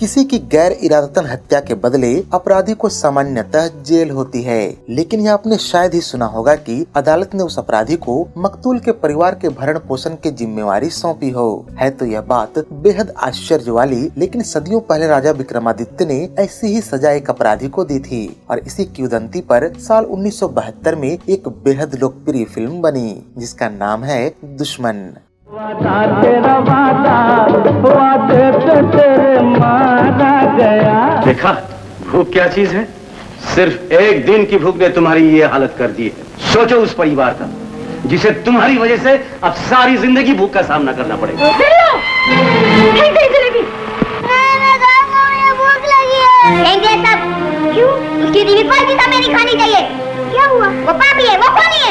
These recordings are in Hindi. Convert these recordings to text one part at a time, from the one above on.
किसी की गैर इरादतन हत्या के बदले अपराधी को सामान्यतः जेल होती है, लेकिन यह आपने शायद ही सुना होगा कि अदालत ने उस अपराधी को मकतूल के परिवार के भरण पोषण की जिम्मेवारी सौंपी हो। है तो यह बात बेहद आश्चर्य वाली, लेकिन सदियों पहले राजा विक्रमादित्य ने ऐसी ही सजा एक अपराधी को दी थी और इसी किंवदंती पर साल 1972 में एक बेहद लोकप्रिय फिल्म बनी जिसका नाम है दुश्मन। देखा भूख क्या चीज है? सिर्फ एक दिन की भूख ने तुम्हारी ये हालत कर दी है। सोचो उस परिवार का जिसे तुम्हारी वजह से अब सारी जिंदगी भूख का सामना करना पड़ेगा। भूख लगी है। क्यों? उसकी बीवी कोई चीज हमें नहीं खानी चाहिए। क्या हुआ? वो पापी है, वो कौन है?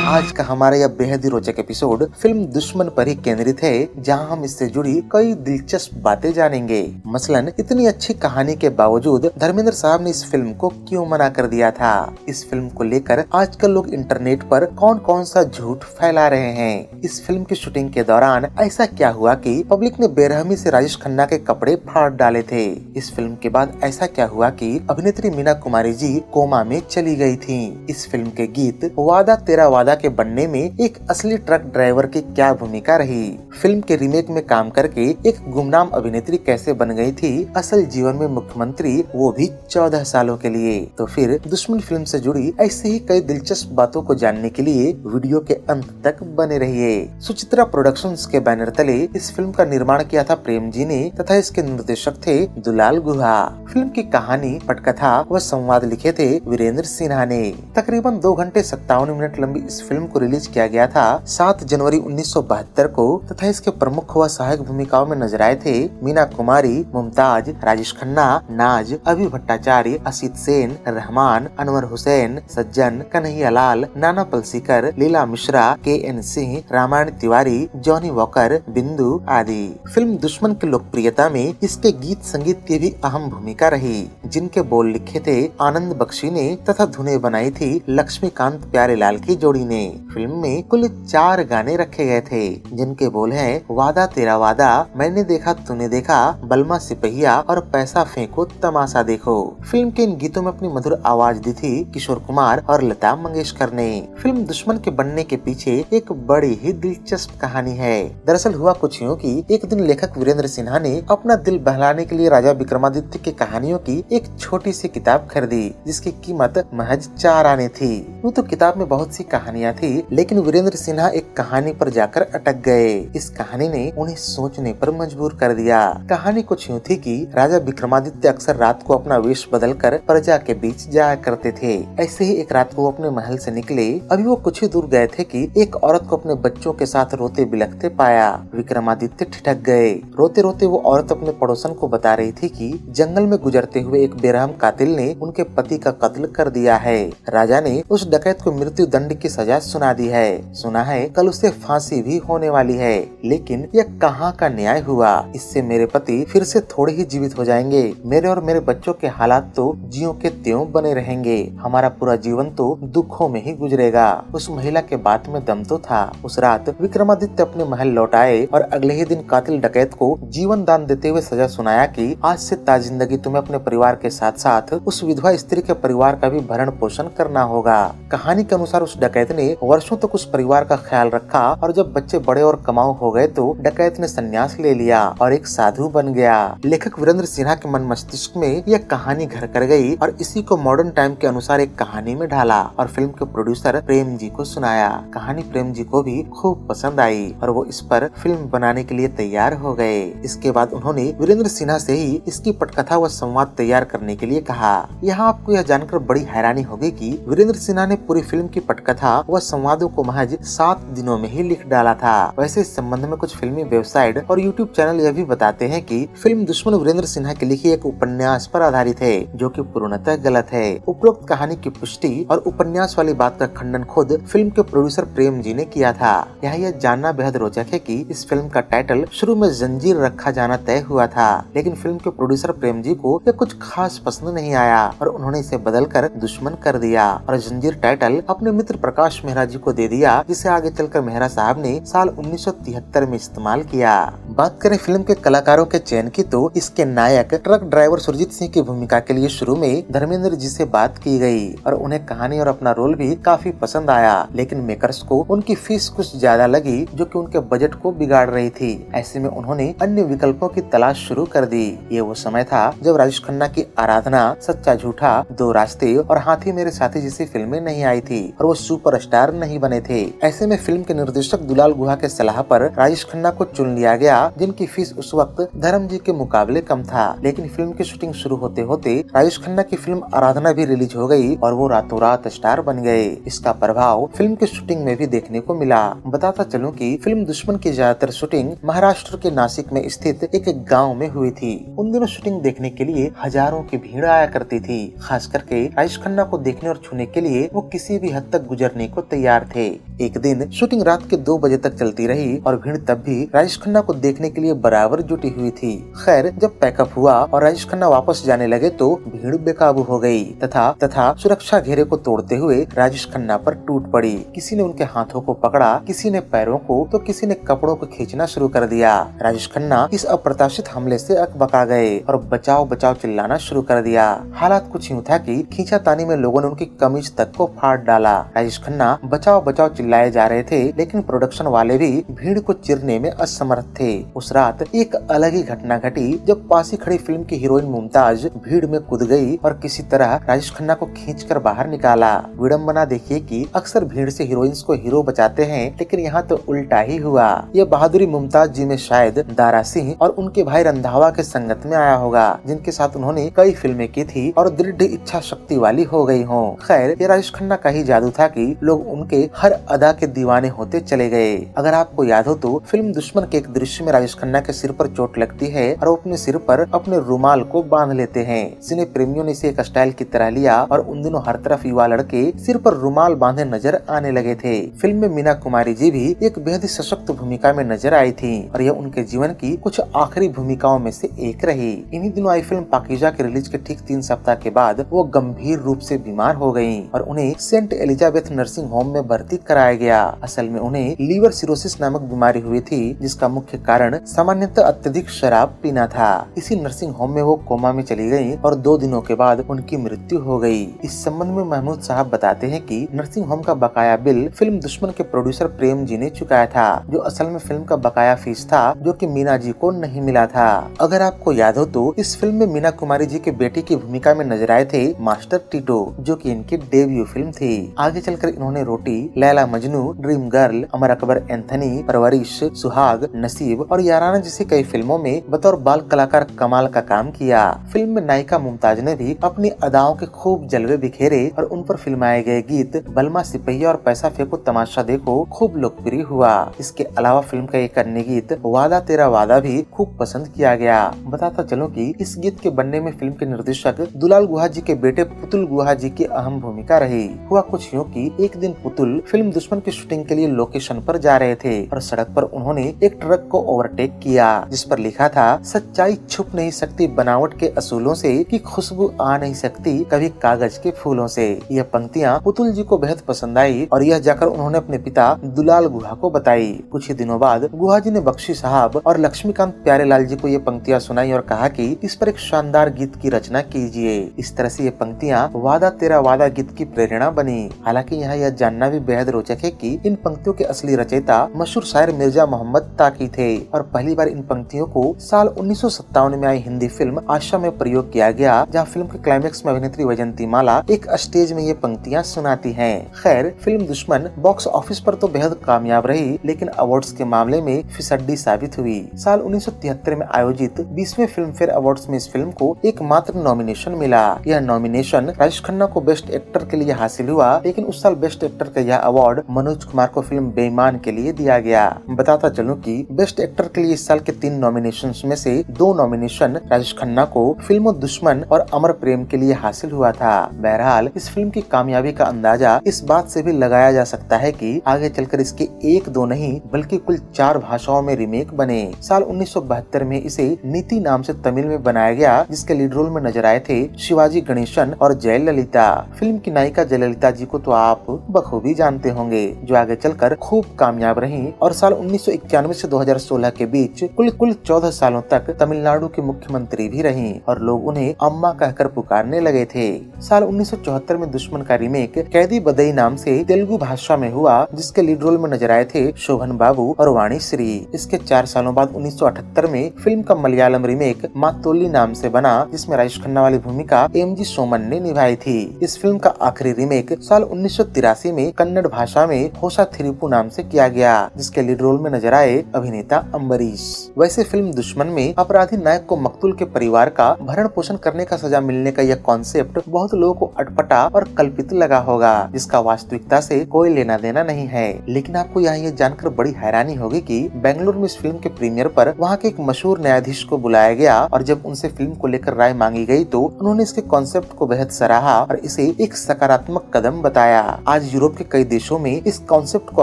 आज का हमारा यह बेहद ही रोचक एपिसोड फिल्म दुश्मन पर ही केंद्रित है, जहां हम इससे जुड़ी कई दिलचस्प बातें जानेंगे। मसलन इतनी अच्छी कहानी के बावजूद धर्मेंद्र साहब ने इस फिल्म को क्यों मना कर दिया था। इस फिल्म को लेकर आजकल लोग इंटरनेट पर कौन कौन सा झूठ फैला रहे हैं। इस फिल्म की शूटिंग के दौरान ऐसा क्या हुआ कि पब्लिक ने बेरहमी से राजेश खन्ना के कपड़े फाड़ डाले थे। इस फिल्म के बाद ऐसा क्या हुआ कि अभिनेत्री मीना कुमारी जी कोमा में चली गई थी। इस फिल्म के गीत वादा तेरा वादा के बनने में एक असली ट्रक ड्राइवर की क्या भूमिका रही। फिल्म के रीमेक में काम करके एक गुमनाम अभिनेत्री कैसे बन गई थी असल जीवन में मुख्यमंत्री, वो भी 14 सालों के लिए। तो फिर दुश्मन फिल्म से जुड़ी ऐसे ही कई दिलचस्प बातों को जानने के लिए वीडियो के अंत तक बने रहिए। सुचित्रा प्रोडक्शंस के बैनर तले इस फिल्म का निर्माण किया था प्रेम जी ने तथा इसके निर्देशक थे दुलाल गुहा। फिल्म की कहानी, पटकथा व संवाद लिखे थे वीरेंद्र सिन्हा ने। तकरीबन 2 घंटे 57 मिनट लंबी इस फिल्म को रिलीज किया गया था 7 जनवरी 1972 को तथा इसके प्रमुख व सहायक भूमिकाओं में नजर आए थे मीना कुमारी, मुमताज, राजेश खन्ना, नाज, अभि भट्टाचार्य, असित सेन, रहमान, अनवर हुसैन, सज्जन, कन्हैया लाल, नाना पलसीकर, लीला मिश्रा, के.एन. सिंह, रामायण तिवारी, जॉनी वॉकर, बिंदु आदि। फिल्म दुश्मन की लोकप्रियता में इसके गीत संगीत की भी अहम भूमिका रही, जिनके बोल लिखे थे आनंद बख्शी ने तथा धुनें बनाई थी लक्ष्मीकांत प्यारेलाल की जोड़ी ने। फिल्म में कुल 4 गाने रखे गए थे, जिनके बोल हैं वादा तेरा वादा, मैंने देखा तूने देखा, बलमा सिपहिया और पैसा फेंको तमाशा देखो। फिल्म के इन गीतों में अपनी मधुर आवाज दी थी किशोर कुमार और लता मंगेशकर ने। फिल्म दुश्मन के बनने के पीछे एक बड़ी ही दिलचस्प कहानी है। दरअसल हुआ कुछ यूं कि एक दिन लेखक वीरेंद्र सिन्हा ने अपना दिल बहलाने के लिए राजा विक्रमादित्य की कहानियों की एक छोटी सी किताब खरीदी, जिसकी कीमत महज 4 आने थी। यूं तो किताब में बहुत सी कहानियां थी, लेकिन वीरेंद्र सिन्हा एक कहानी पर जाकर अटक गए। इस कहानी ने उन्हें सोचने पर मजबूर कर दिया। कहानी कुछ यूं थी कि राजा विक्रमादित्य अक्सर रात को अपना वेश बदलकर प्रजा के बीच जाया करते थे। ऐसे ही एक रात को वो अपने महल से निकले। अभी वो कुछ ही दूर गए थे कि एक औरत को अपने बच्चों के साथ रोते बिलखते पाया। विक्रमादित्य ठिठक गए। रोते रोते वो औरत अपने पड़ोसन को बता रही थी कि जंगल में गुजरते हुए एक बेरहम कातिल ने उनके पति का कत्ल कर दिया है। राजा ने उस डकैत को मृत्यु दंड की सजा सुना दी है। सुना है कल उसे फांसी भी होने वाली है, लेकिन यह कहाँ का न्याय हुआ। इससे मेरे पति फिर से थोड़े ही जीवित हो जाएंगे। मेरे और मेरे बच्चों के हालात तो ज्यों के त्यों बने रहेंगे। हमारा पूरा जीवन तो दुखों में ही गुजरेगा। उस महिला के बात में दम तो था। उस रात विक्रमादित्य अपने महल लौट आए और अगले ही दिन कातिल डकैत को जीवन दान देते हुए सजा सुनाया कि आज से ताजिंदगी तुम्हें अपने परिवार के साथ साथ उस विधवा स्त्री के परिवार का भी भरण पोषण करना होगा। कहानी के अनुसार उस डकैत ने वर्षों तक उस परिवार का ख्याल रखा और जब बच्चे बड़े और कमाऊ हो गए तो डकैत ने संन्यास ले लिया और एक साधु बन गया। लेखक वीरेंद्र सिन्हा के मन मस्तिष्क में यह कहानी घर कर गई और इसी को मॉडर्न टाइम के अनुसार एक कहानी में ढाला और फिल्म के प्रोड्यूसर प्रेम जी को सुनाया। कहानी प्रेम जी को भी खूब पसंद आई और वो इस पर फिल्म बनाने के लिए तैयार हो गए। इसके बाद उन्होंने वीरेंद्र सिन्हा से ही इसकी पटकथा व संवाद तैयार करने के लिए कहा। यहाँ आपको यह जानकर बड़ी हैरानी होगी कि वीरेंद्र सिन्हा ने पूरी फिल्म की पटकथा व संवादों को महज 7 दिनों में ही लिख डाला था। वैसे इस संबंध में कुछ फिल्मी वेबसाइट और यूट्यूब चैनल यह भी बताते हैं कि फिल्म दुश्मन वीरेंद्र सिन्हा की लिखी एक उपन्यास पर आधारित है, जो कि पूर्णतः गलत है। उपरोक्त कहानी की पुष्टि और उपन्यास वाली बात का खंडन खुद फिल्म के प्रोड्यूसर प्रेम जी ने किया था। यह जानना बेहद रोचक है कि इस फिल्म का टाइटल शुरू में जंजीर रखा जाना तय हुआ था, लेकिन फिल्म के प्रोड्यूसर प्रेम जी को यह कुछ खास पसंद नहीं आया और उन्होंने इसे बदलकर दुश्मन कर दिया और जंजीर टाइटल अपने मित्र प्रकाश राजेश मेहरा जी को दे दिया, जिसे आगे चलकर मेहरा साहब ने साल 1973 में इस्तेमाल किया। बात करें फिल्म के कलाकारों के चयन की तो इसके नायक ट्रक ड्राइवर सुरजीत सिंह की भूमिका के लिए शुरू में धर्मेंद्र जी से बात की गई और उन्हें कहानी और अपना रोल भी काफी पसंद आया, लेकिन मेकर्स को उनकी फीस कुछ ज्यादा लगी जो कि उनके बजट को बिगाड़ रही थी। ऐसे में उन्होंने अन्य विकल्पों की तलाश शुरू कर दी। ये वो समय था जब राजेश खन्ना की आराधना, सच्चा झूठा, दो रास्ते और हाथी मेरे साथी जैसी फिल्में नहीं आई थी और वो सुपरस्टार नहीं बने थे। ऐसे में फिल्म के निर्देशक दुलाल गुहा के सलाह पर राजेश खन्ना को चुन लिया गया, जिनकी फीस उस वक्त धर्म जी के मुकाबले कम था। लेकिन फिल्म की शूटिंग शुरू होते होते राजेश खन्ना की फिल्म आराधना भी रिलीज हो गई और वो रातों रात स्टार बन गए। इसका प्रभाव फिल्म की शूटिंग में भी देखने को मिला। बताता चलूं कि फिल्म दुश्मन की ज्यादातर शूटिंग महाराष्ट्र के नासिक में स्थित एक गाँव में हुई थी। उन दिनों शूटिंग देखने के लिए हजारों की भीड़ आया करती थी। खास करके राजेश खन्ना को देखने और छूने के लिए वो किसी भी हद तक गुजरने को तैयार थे। एक दिन शूटिंग रात के 2 बजे तक चलती रही और भीड़ तब भी राजेश खन्ना को देखने के लिए बराबर जुटी हुई थी। खैर, जब पैकअप हुआ और राजेश खन्ना वापस जाने लगे तो भीड़ बेकाबू हो गई तथा सुरक्षा घेरे को तोड़ते हुए राजेश खन्ना पर टूट पड़ी। किसी ने उनके हाथों को पकड़ा, किसी ने पैरों को तो किसी ने कपड़ों को खींचना शुरू कर दिया। राजेश खन्ना इस अप्रत्याशित हमले से अकबका गए और बचाओ बचाओ चिल्लाना शुरू कर दिया। हालात कुछ यूँ था कि खींचातानी में लोगों ने उनकी कमीज तक को फाड़ डाला। राजेश खन्ना बचाओ बचाओ चिल्लाए जा रहे थे, लेकिन प्रोडक्शन वाले भी भीड़ को चिरने में असमर्थ थे। उस रात एक अलग ही घटना घटी जब पास ही खड़ी फिल्म की हीरोइन मुमताज भीड़ में कूद गई और किसी तरह राजेश खन्ना को खींचकर बाहर निकाला। विडंबना देखिए कि अक्सर भीड़ से हीरोइंस को हीरो बचाते हैं, लेकिन यहाँ तो उल्टा ही हुआ। यह बहादुरी मुमताज जी में शायद दारा सिंह और उनके भाई रंधावा के संगत में आया होगा, जिनके साथ उन्होंने कई फिल्में की थी और दृढ़ इच्छा शक्ति वाली हो गई हो। खैर, ये राजेश खन्ना का ही जादू था कि लोग उनके हर अदा के दीवाने होते चले गए। अगर आपको याद हो तो फिल्म दुश्मन के एक दृश्य में राजेश खन्ना के सिर पर चोट लगती है और वो अपने सिर पर अपने रुमाल को बांध लेते हैं। सिने प्रेमियों ने इसे एक स्टाइल की तरह लिया और उन दिनों हर तरफ युवा लड़के सिर पर रुमाल बांधे नजर आने लगे थे। फिल्म में मीना कुमारी जी भी एक बेहद सशक्त भूमिका में नजर आई थी और यह उनके जीवन की कुछ आखिरी भूमिकाओं में से एक रही। इन्हीं दिनों आई फिल्म पाकीजा के रिलीज के ठीक 3 सप्ताह के बाद वो गंभीर रूप से बीमार हो गयी और उन्हें सेंट एलिजाबेथ नर्सिंग होम में भर्ती कराया गया। असल में उन्हें लीवर सिरोसिस नामक बीमारी हुई थी, जिसका मुख्य कारण सामान्यतः अत्यधिक शराब पीना था। इसी नर्सिंग होम में वो कोमा में चली गयी और 2 दिनों के बाद उनकी मृत्यु हो गई। इस संबंध में महमूद साहब बताते हैं कि नर्सिंग होम का बकाया बिल फिल्म दुश्मन के प्रोड्यूसर प्रेम जी ने चुकाया था, जो असल में फिल्म का बकाया फीस था, जो कि मीना जी को नहीं मिला था। अगर आपको याद हो तो इस फिल्म में मीना कुमारी जी के बेटे की भूमिका में नजर आए थे मास्टर टीटो, जो कि इनकी डेब्यू फिल्म थी। आगे चलकर इन्होंने रोटी, Laila Majnu, dream girl, Amar Akbar Anthony, परवरिश, सुहाग, नसीब और याराना जैसी कई फिल्मों में बतौर बाल कलाकार कमाल का काम किया। फिल्म में नायिका मुमताज ने भी अपनी अदाओं के खूब जलवे बिखेरे और उन पर फिल्माए गए गीत बलमा सिपहिया और पैसा फेंको तमाशा देखो खूब लोकप्रिय हुआ। इसके अलावा फिल्म का एक अन्य गीत वादा तेरा वादा भी खूब पसंद किया गया। बताता चलूं कि इस गीत के बनने में फिल्म के निर्देशक दुलाल गुहा जी के बेटे पुतुल गुहा जी की अहम भूमिका रही। हुआ कुछ यूँ कि एक दिन पुतुल फिल्म दुश्मन की शूटिंग के लिए लोकेशन पर जा रहे थे और सड़क पर उन्होंने एक ट्रक को ओवरटेक किया, जिस पर लिखा था, सच्चाई छुप नहीं सकती बनावट के असूलों से, कि खुशबू आ नहीं सकती कभी कागज के फूलों से। यह पंक्तियां पुतुल जी को बेहद पसंद आई और यह जाकर उन्होंने अपने पिता दुलाल गुहा को बताई। कुछ ही दिनों बाद गुहा जी ने बख्शी साहब और लक्ष्मीकांत प्यारेलाल जी को ये पंक्तियां सुनाई और कहा कि इस पर एक शानदार गीत की रचना कीजिए। इस तरह से ये पंक्तियां वादा तेरा वादा गीत की प्रेरणा बनी। हालांकि यहाँ यह जानना भी बेहद रोचक है कि इन पंक्तियों के असली रचयिता मशहूर शायर मिर्जा मोहम्मद ताकी थे और पहली बार इन पंक्तियों को साल 1957 में आई हिंदी फिल्म आशा में प्रयोग किया गया, जहाँ फिल्म के क्लाइमेक्स में अभिनेत्री वैजंती माला एक स्टेज में ये पंक्तियां सुनाती हैं। खैर, फिल्म दुश्मन बॉक्स ऑफिस पर तो बेहद कामयाब रही, लेकिन अवार्ड्स के मामले में फिसड्डी साबित हुई। साल 1973 में आयोजित 20वें फिल्म फेयर अवार्ड्स में इस फिल्म को एकमात्र नॉमिनेशन मिला। यह नॉमिनेशन राजेश खन्ना को बेस्ट एक्टर के लिए हासिल हुआ, लेकिन उस साल बेस्ट एक्टर का यह अवार्ड मनोज कुमार को फिल्म बेईमान के लिए दिया गया। बताता चलूं कि बेस्ट एक्टर के लिए इस साल के 3 नॉमिनेशंस में से 2 नॉमिनेशन राजेश खन्ना को फिल्मों दुश्मन और अमर प्रेम के लिए हासिल हुआ था। बहरहाल, इस फिल्म की कामयाबी का अंदाजा इस बात से भी लगाया जा सकता है कि आगे चलकर इसके 1-2 नहीं बल्कि कुल 4 भाषाओं में रीमेक बने। साल 1972 में इसे नीति नाम से तमिल में बनाया गया, जिसके लीड रोल में नजर आए थे शिवाजी गणेशन और जयललिता। फिल्म की नायिका जयललिता जी को तो आप बखूबी जानते होंगे। होंगे, जो आगे चलकर खूब कामयाब रही और साल 1991 से 2016 के बीच कुल 14 सालों तक तमिलनाडु की मुख्यमंत्री भी रही और लोग उन्हें अम्मा कहकर पुकारने लगे थे। साल 1974 में दुश्मन का रीमेक कैदी बदई नाम से तेलुगु भाषा में हुआ, जिसके लीड रोल में नजर आए थे शोभन बाबू और वाणी श्री। इसके 4 सालों बाद 1978 में फिल्म का मलयालम रीमेक मातोली नाम से बना, जिसमें राजेश खन्ना वाली भूमिका एमजी सोमन ने निभाई थी। इस फिल्म का आखिरी रीमेक साल 1983 में कन्नड़ भाषा में होसा थिरुपु नाम से किया गया, जिसके लीड रोल में नजर आए अभिनेता अम्बरीश। वैसे फिल्म दुश्मन में अपराधी नायक को मकतूल के परिवार का भरण पोषण करने का सजा मिलने का यह कॉन्सेप्ट बहुत लोगों को अटपटा और कल्पित लगा होगा, जिसका वास्तविकता से कोई लेना देना नहीं है। लेकिन आपको यहाँ ये जानकर बड़ी हैरानी होगी कि बेंगलुरु में इस फिल्म के प्रीमियर पर वहाँ के एक मशहूर न्यायाधीश को बुलाया गया और जब उनसे फिल्म को लेकर राय मांगी गई तो उन्होंने इसके कॉन्सेप्ट को बेहद सराहा और इसे एक सकारात्मक कदम बताया। आज यूरोप के कई देशों में इस कॉन्सेप्ट को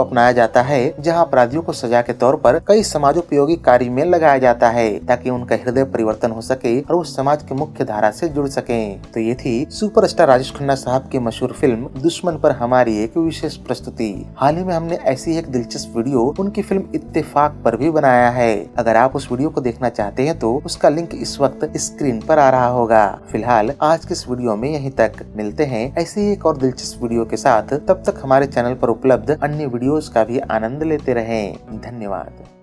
अपनाया जाता है, जहाँ अपराधियों को सजा के तौर पर कई समाजोपयोगी कार्य में लगाया जाता है ताकि उनका हृदय परिवर्तन हो सके और वो समाज की मुख्य धारा से जुड़ सके। तो ये थी सुपरस्टार राजेश खन्ना साहब की मशहूर फिल्म दुश्मन पर हमारी एक विशेष प्रस्तुति। हाल ही में हमने ऐसी एक दिलचस्प वीडियो उनकी फिल्म इत्तेफाक पर भी बनाया है। अगर आप उस वीडियो को देखना चाहते हैं तो उसका लिंक इस वक्त स्क्रीन पर आ रहा होगा। फिलहाल आज के इस वीडियो में यहीं तक। मिलते हैं ऐसे ही एक और दिलचस्प वीडियो के साथ। तब तक हमारे चैनल पर उपलब्ध अन्य वीडियोस का भी आनंद लेते रहें। धन्यवाद।